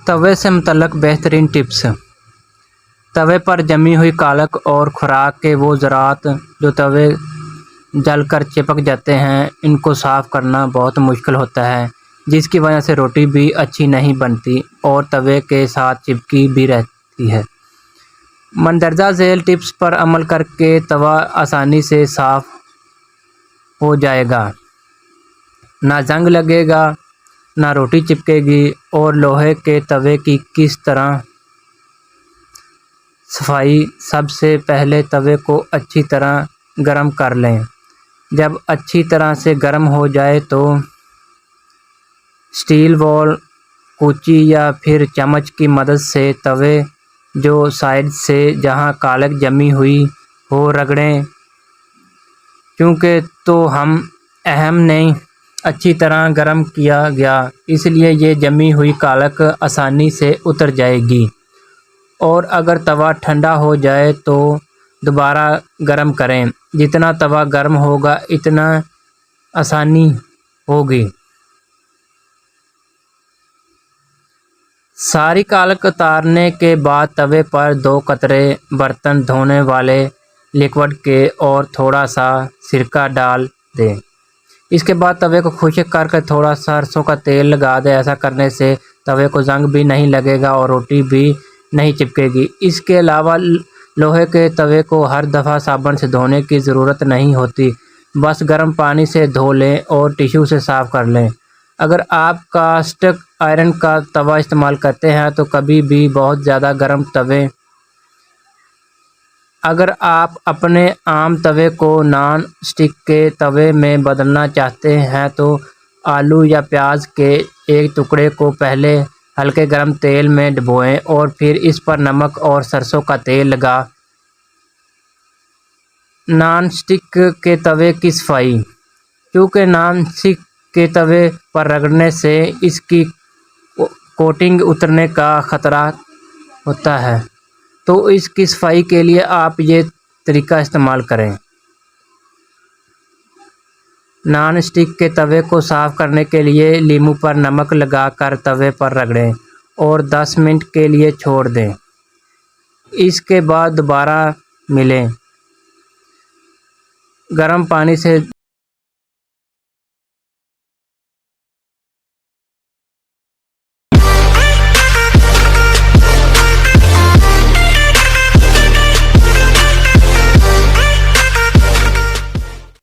توے سے متعلق بہترین ٹپس۔ توے پر جمی ہوئی کالک اور خوراک کے وہ ذرات جو توے جل کر چپک جاتے ہیں، ان کو صاف کرنا بہت مشکل ہوتا ہے، جس کی وجہ سے روٹی بھی اچھی نہیں بنتی اور توے کے ساتھ چپکی بھی رہتی ہے۔ مندرجہ ذیل ٹپس پر عمل کر کے توا آسانی سے صاف ہو جائے گا، نہ زنگ لگے گا، نہ روٹی چپکے گی۔ اور لوہے کے توے کی کس طرح صفائی؟ سب سے پہلے توے کو اچھی طرح گرم کر لیں۔ جب اچھی طرح سے گرم ہو جائے تو اسٹیل بول، کوچی یا پھر چمچ کی مدد سے توے جو سائڈ سے جہاں کالک جمی ہوئی ہو رگڑیں، چونکہ تو ہم اہم نہیں اچھی طرح گرم کیا گیا، اس لیے یہ جمی ہوئی کالک آسانی سے اتر جائے گی۔ اور اگر توا ٹھنڈا ہو جائے تو دوبارہ گرم کریں، جتنا توا گرم ہوگا اتنا آسانی ہوگی۔ ساری کالک اتارنے کے بعد توے پر 2 قطرے برتن دھونے والے لیکوڈ کے اور تھوڑا سا سرکہ ڈال دیں۔ اس کے بعد توے کو خشک کر کے تھوڑا سرسوں کا تیل لگا دیں۔ ایسا کرنے سے توے کو زنگ بھی نہیں لگے گا اور روٹی بھی نہیں چپکے گی۔ اس کے علاوہ لوہے کے توے کو ہر دفعہ صابن سے دھونے کی ضرورت نہیں ہوتی، بس گرم پانی سے دھو لیں اور ٹشو سے صاف کر لیں۔ اگر آپ کاسٹک آئرن کا توا استعمال کرتے ہیں تو کبھی بھی بہت زیادہ گرم توے۔ اگر آپ اپنے عام توے کو نان اسٹک کے توے میں بدلنا چاہتے ہیں تو آلو یا پیاز کے ایک ٹکڑے کو پہلے ہلکے گرم تیل میں ڈبوئیں اور پھر اس پر نمک اور سرسوں کا تیل لگا۔ نان اسٹک کے توے کی صفائی۔ چونکہ نان اسٹک کے توے پر رگڑنے سے اس کی کوٹنگ اترنے کا خطرہ ہوتا ہے، تو اس کی صفائی کے لیے آپ یہ طریقہ استعمال کریں۔ نان اسٹک کے توے کو صاف کرنے کے لیے لیموں پر نمک لگا کر توے پر رگڑیں اور 10 منٹ کے لیے چھوڑ دیں۔ اس کے بعد دوبارہ ملیں۔ گرم پانی سے